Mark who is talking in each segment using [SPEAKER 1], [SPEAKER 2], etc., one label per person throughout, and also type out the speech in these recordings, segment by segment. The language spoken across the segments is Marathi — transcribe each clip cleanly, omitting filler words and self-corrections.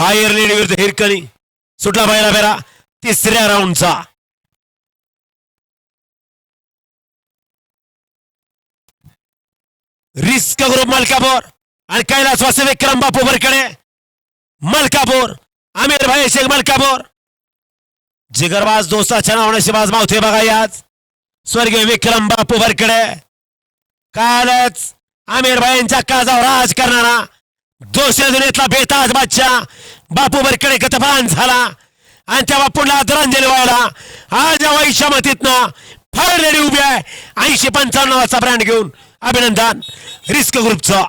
[SPEAKER 1] फायर लेडी विरुद्ध हिरकणी सुटला पहिला फेरा तिसऱ्या राऊंडचा. रिस्क ग्रुप मलकापूर आणि कैलास वासे विक्रम बापू बरकडे. मलकापूर आमिर भाई शेख मलकापूर. जिगरबाज दोस्ताच्या नावाने शिवाज मावथे बघा आज स्वर्गीय विक्रम बापू बरकडे. कालच आमिर भाईंच्या काळजावर राज करणारा दोषी दुनियेतला बेताज बादशाह बापू बरकडे गतपान झाला आणि त्या बापूला आदरांजली व्हायला आज या वैशामतीतनं फायर लेडी उभी आहे. 80-55 ब्रँड घेऊन अभिनंदन रिस्क ग्रुपचं.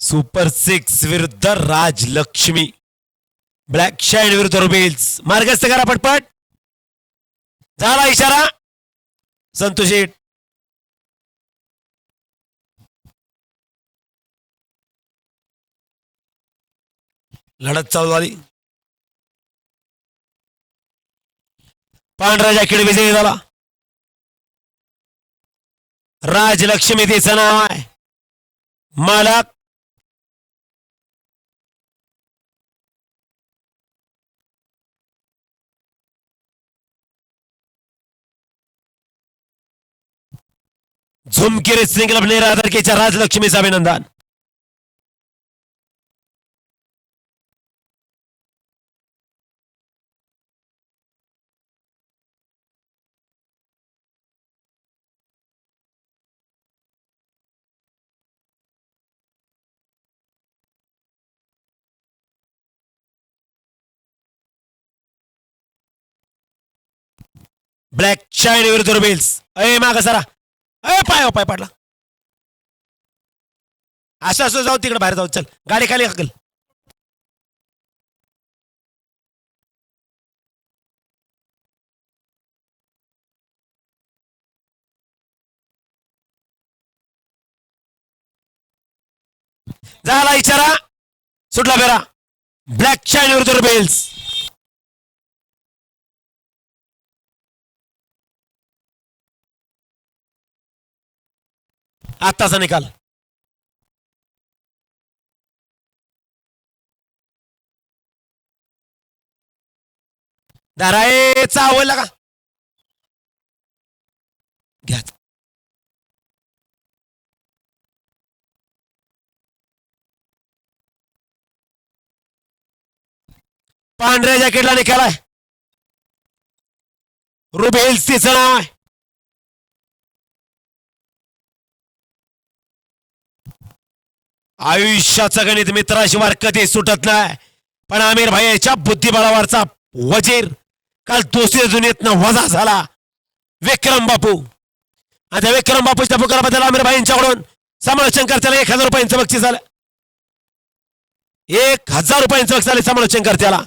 [SPEAKER 1] सुपर 6 विरुद्ध राजलक्ष्मी. ब्लॅक शाईन विरुद्ध रुबेल्स. मार्गस्थ करा पटपट. झाला इशारा संतोष शेठ. लढत चालू झाली. पांढरा जॅकेट विजयी झाला. राजलक्ष्मी तिचं नाव आहे. मालक झुमकी रेसलिंग क्लब नेरादरकेच्या राजलक्ष्मीचं अभिनंदन. ब्लॅक शाईन विरुद्ध रुबेल्स. अय माग सरा. अय पाय पाय पडला. असं असं जाऊ तिकडे बाहेर जाऊ. चल गाडी खाली हकल. झाला इशारा सुटला फेरा. ब्लॅक शाईन विरुद्ध रुबेल्स. आताचा निकाल. दाराचा आवडला का घ्या. पांढऱ्या जॅकेटला निकाल आहे. रुबेल्स तिचं नाव आहे. आयुष्याचं गणित मित्राशिवाय कधी सुटत नाही. पण आमिर भाईच्या बुद्धिबळावरचा वजीर काल दुसऱ्या दुनियेतनं वजा झाला. विक्रम बापू. आता विक्रम बापूच्या पुकाराबद्दल आमिर भाईंच्याकडून समालोचन त्याला 1000 रुपयांचं बक्षीस झालं. 1000 रुपयांचं बक्षीस झाले समालोचन त्याला.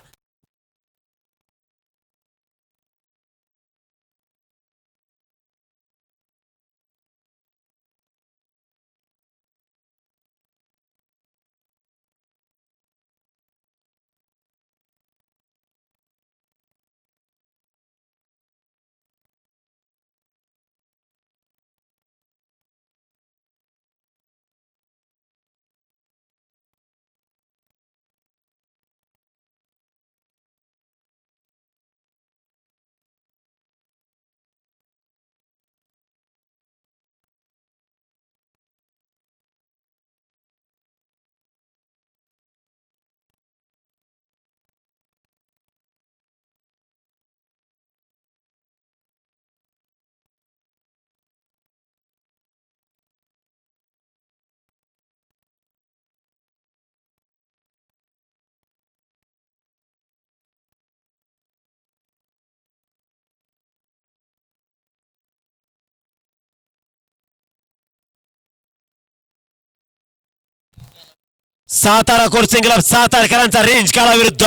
[SPEAKER 1] सातारा कोर्सिंग क्लब सातारकरांचा रेंज काढा विरुद्ध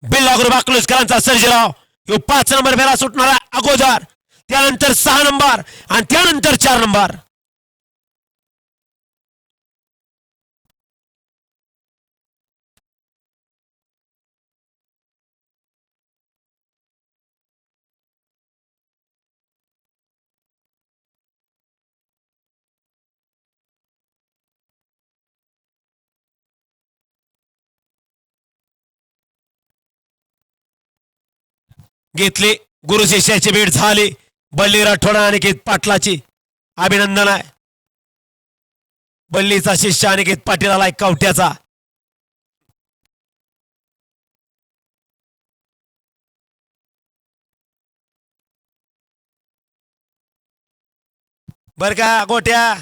[SPEAKER 1] बिल्ला गुरु बाकलुसकरांचा सर्जेराव ह्यो 5 नंबर फेरा सुटणारा अगोदर, त्यानंतर 6 नंबर आणि त्यानंतर 4 नंबर. घेतली गुरु शिष्याची भेट झाली. बल्ली राठोडा अनिकेत पाटलाची अभिनंदन आहे. बल्लीचा शिष्य अनिकेत पाटील आलाय कवट्याचा. बर का गोट्या,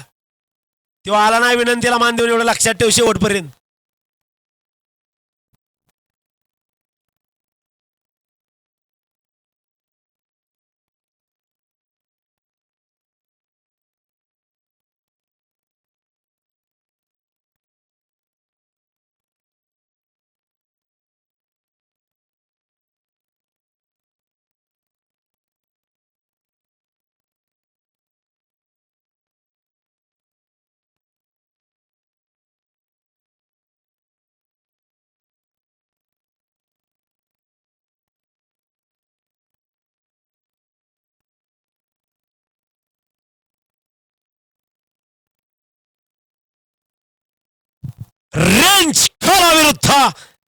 [SPEAKER 1] तो आला नाही विनंतीला मान देऊन, एवढं लक्षात ठेव शेवटपर्यंत. रेंज खोला विरुद्ध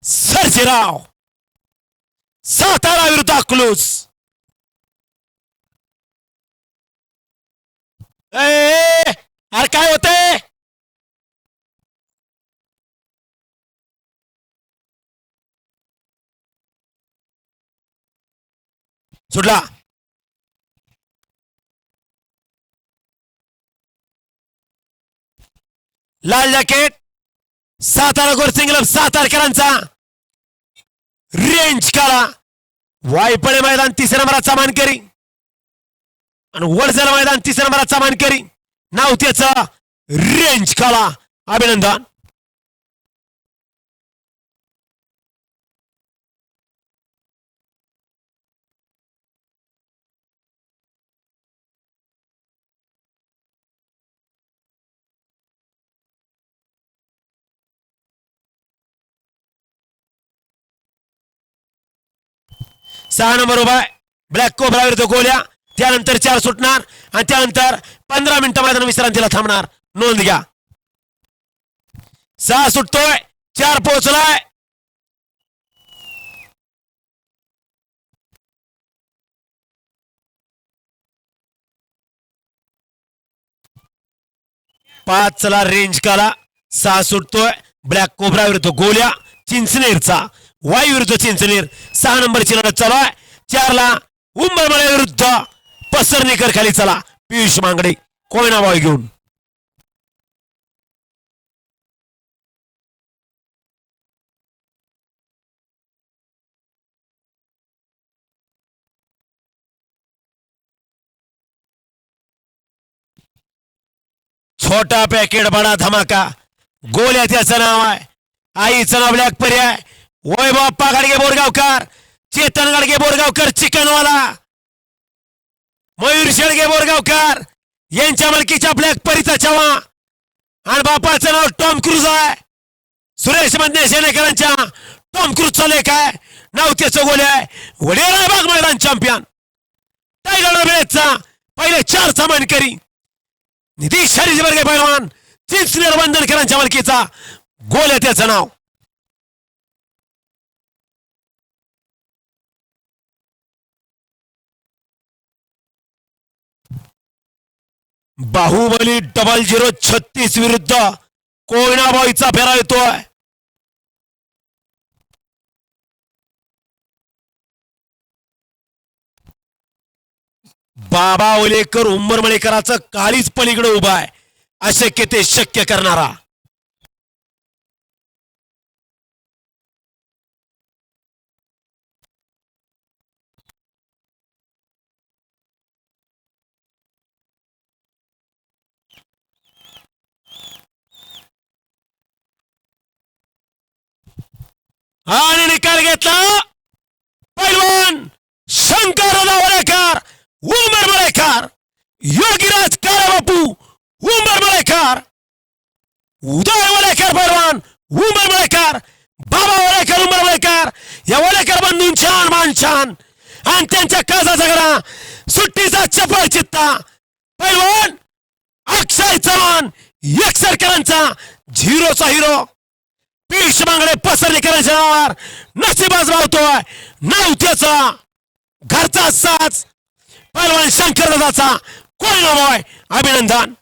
[SPEAKER 1] सर्जेराव, सातारा विरुद्ध अकलूज. अरे काय होते, सुटला. लाल जॅकेट सातारा गोरसिंग क्लब सातारकरांचा रेंज काळा, वायपडे मैदान 3 नंबराचा मानकरी आणि वडजर मैदान 3 नंबराचा मानकरी, नाव त्याचं रेंज काळा. अभिनंदन. सहा नंबर उभा ब्लॅक कोबरा विरुद्ध गोल्या, त्यानंतर 4 सुटणार आणि त्यानंतर 15 मिनिटं मैदान विश्रांतीला थांबणार. नोंद घ्या. 6 सुटतोय, 4 पोहोचलाय. पाचला रेंज काला, 6 सुटतोय ब्लॅक कोबरा विरुद्ध गोल्या चिंचनेरचा, वाई विरुद्ध चिंचनेर 6 नंबरची लढत चालू आहे. 4ला उंबरमळे विरुद्ध पसरणीकर खाली चला पियुष मांगडे कोयना बॉय घेऊन. छोटा पॅकेट बडा धमाका, गोल्या त्याचं नाव आहे. आईचं नाव ब्लॅक पर्याय, वैभव अप्पा गाडगे बोरगावकर, चेतन गाडगे बोरगावकर चिकनवाला, मयूर शेडगे बोरगावकर यांच्या मालकीच्या ब्लॅक परीचा चवा आणि बापाचं नाव टॉम क्रूज आहे. सुरेश मधने सेनेकरांच्या टॉम क्रूजचा लेख आहे, नाव त्याचं गोल्या आहे. वडेरा बाग मैदान चॅम्पियन, टायगर बेळचा पहिले 4 सामानकरी नितीश हरिजबर्गे पैलवान चिंचनेर वंदनकरांच्या मालकीचा गोल्या त्याचं नाव. बाहुबली 0036 विरुद्ध कोयनाबाईचा फेरा येतोय. बाबा ओलेकर उंबरमळेकराचं काळीच पलीकडे उभा आहे, अशक्य ते शक्य करणारा. आणि निकाल घेतला पैलवान शंकर वडेकर उमर मळेकर, योगीराज काळाबापू उमर मळेकर, उदय वडेकर पैलवान उमर मळेकर, बाबा वडेकर उमर मळेकर, या वडेकर बंधूंच्या मानछान आणि त्यांच्या काळजाचा गडा सुट्टीचा चपळ चित्ता पैलवान अक्षय चव्हाण एकसरकरांचा झिरोचा हिरो पीश मांगडे पसरलीकरांच्या नावावर नशिबाज मावतोय नवत्याचा घरचा साच पैलवान शंकर दादाचा कोणी नाव आहे अभिनंदन.